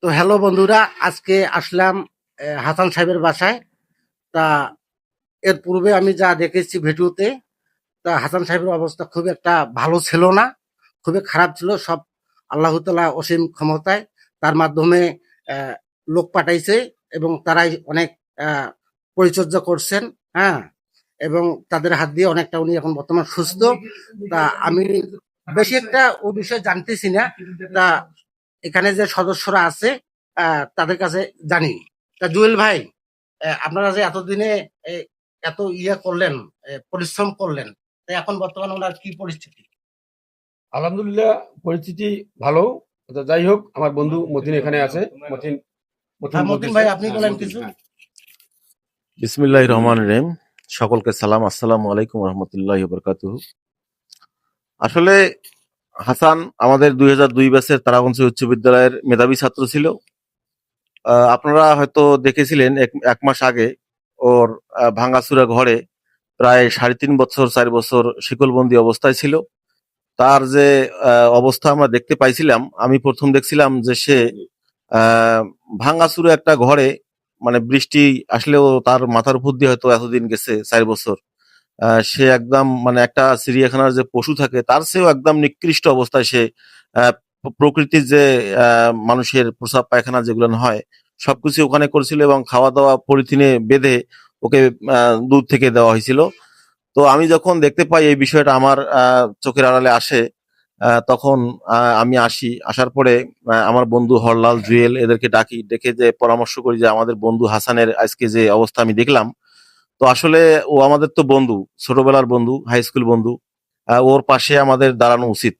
তো হ্যালো বন্ধুরা, আজকে আসলাম হাসান সাহেবের বাসায়। তা এর পূর্বে আমি যা দেখেছি ভিডিওতে, তা হাসান সাহেবের অবস্থা খুব একটা ভালো ছিল না, খুবই খারাপ ছিল। সব আল্লাহ তাআলা অসীম ক্ষমতায় তার মাধ্যমে আহ, লোক পাঠাইছে এবং তারাই অনেক আহ, পরিচর্যা করছেন। হ্যাঁ, এবং তাদের হাত দিয়ে অনেকটা উনি এখন বর্তমান সুস্থ। তা আমি বেশি একটা ও বিষয়ে জানতেছি না। তা এখানে যে সদস্যরা আছে তাদের কাছে জানি। তা জুয়েল ভাই, আপনারা যে এতদিনে এ, এত ইয়ে করলেন, পরিশ্রম করলেন, তাই এখন বর্তমানে ওনার কি পরিস্থিতি? আলহামদুলিল্লাহ, পরিস্থিতি ভালো। তো যাই হোক, আমার বন্ধু মতিন এখানে আছে। মতিন মতিন হ্যাঁ, মতিন বলতেছে। ভাই, আপনি হ্যাঁ, বলেন মতিন, কিছু। হ্যাঁ। বিসমিল্লাহির রহমানির রহিম। সকলকে সালাম, আসসালামু আলাইকুম রহমতুল্লাহি বরকাতুহু। আসলে হাসান আমাদের 2002 ব্যাচের তারাগঞ্জ উচ্চ বিদ্যালয়ের মেধাবী ছাত্র ছিল। আপনারা হয়তো দেখেছিলেন এক মাস আগে ওর ভাঙাচুরা ঘরে প্রায় 3.5 বছর 4 বছর শিকলবন্দি অবস্থায় ছিল। তার যে অবস্থা আমরা দেখতে পাইছিলাম, আমি প্রথম দেখছিলাম যে সে ভাঙাচুরা একটা ঘরে, মানে বৃষ্টি আসলেও তার মাথার উপর দিয়ে হয়তো এতদিন গেছে 4 বছর। সে একদম মানে একটা চিড়িয়াখানার যে পশু থাকে তার চেয়েও একদম নিকৃষ্ট অবস্থায় সে প্রকৃতির যে মানুষের প্রস্রাব পায়খানা যেগুলো হয় সবকিছু ওখানে করেছিল এবং খাওয়া দাওয়া পলিথিনে বেঁধে ওকে দূর থেকে দেওয়া হয়েছিল। তো আমি যখন দেখতে পাই এই বিষয়টা আমার চোখের আড়ালে আসে, তখন আমি আসার পরে আমার বন্ধু হরলাল, জুয়েল এদেরকে ডেকে যে পরামর্শ করি যে আমাদের বন্ধু হাসানের আজকে যে অবস্থা আমি দেখলাম। তো আসলে ও আমাদের তো বন্ধু, ছোটবেলার বন্ধু, হাই স্কুল বন্ধু। ওর পাশে আমাদের দাঁড়ানো উচিত।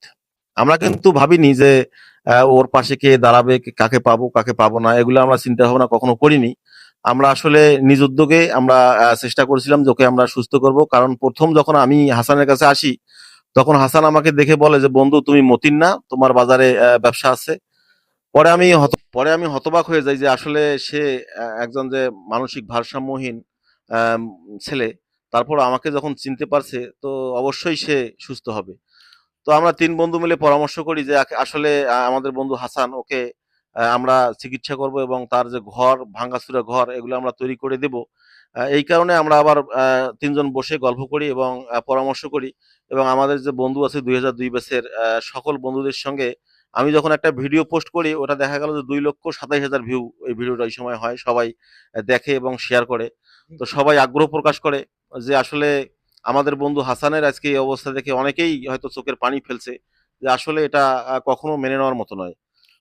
আমরা কিন্তু ভাবিনি যে ওর পাশে কে দাঁড়াবে, কাকে পাবো কাকে পাবো না, এগুলো আমরা চিন্তা ভাবনা কখনো করিনি। আমরা আসলে নিজ উদ্যোগে আমরা চেষ্টা করেছিলাম যে ওকে আমরা সুস্থ করব। কারণ প্রথম যখন আমি হাসানের কাছে আসি তখন হাসান আমাকে দেখে বলে যে, বন্ধু তুমি মতিন না, তোমার বাজারে ব্যবসা আছে। পরে আমি হতবাক হয়ে যাই যে আসলে সে একজন যে মানসিক ভারসাম্যহীন আম, ছেলে। তারপর আমাকে যখন চিনতে পারছে তো অবশ্যই সে সুস্থ হবে। তো আমরা 3 বন্ধু মিলে পরামর্শ করি যে আসলে আমাদের বন্ধু হাসান, ওকে আমরা চিকিৎসা করব এবং তার যে ঘর, ভাঙাচুরা ঘর, এগুলো আমরা তৈরি করে দেব। এই কারণে আমরা আবার 3 জন বসে গল্প করি এবং পরামর্শ করি। এবং আমাদের যে বন্ধু আছে 2002 ব্যাচের সকল বন্ধুদের সঙ্গে আমি যখন একটা ভিডিও পোস্ট করি, ওটা দেখা গেল যে 2,27,000 ভিউ ওই ভিডিওটা ওই সময় হয়। সবাই দেখে এবং শেয়ার করে। তো সবাই আগ্রহ প্রকাশ করে যে আসলে আমাদের বন্ধু হাসানের আজকে এই অবস্থা দেখে অনেকেই হয়তো চোখের পানি ফেলছে যে আসলে এটা কখনো মেনে নেওয়ার মতো নয়।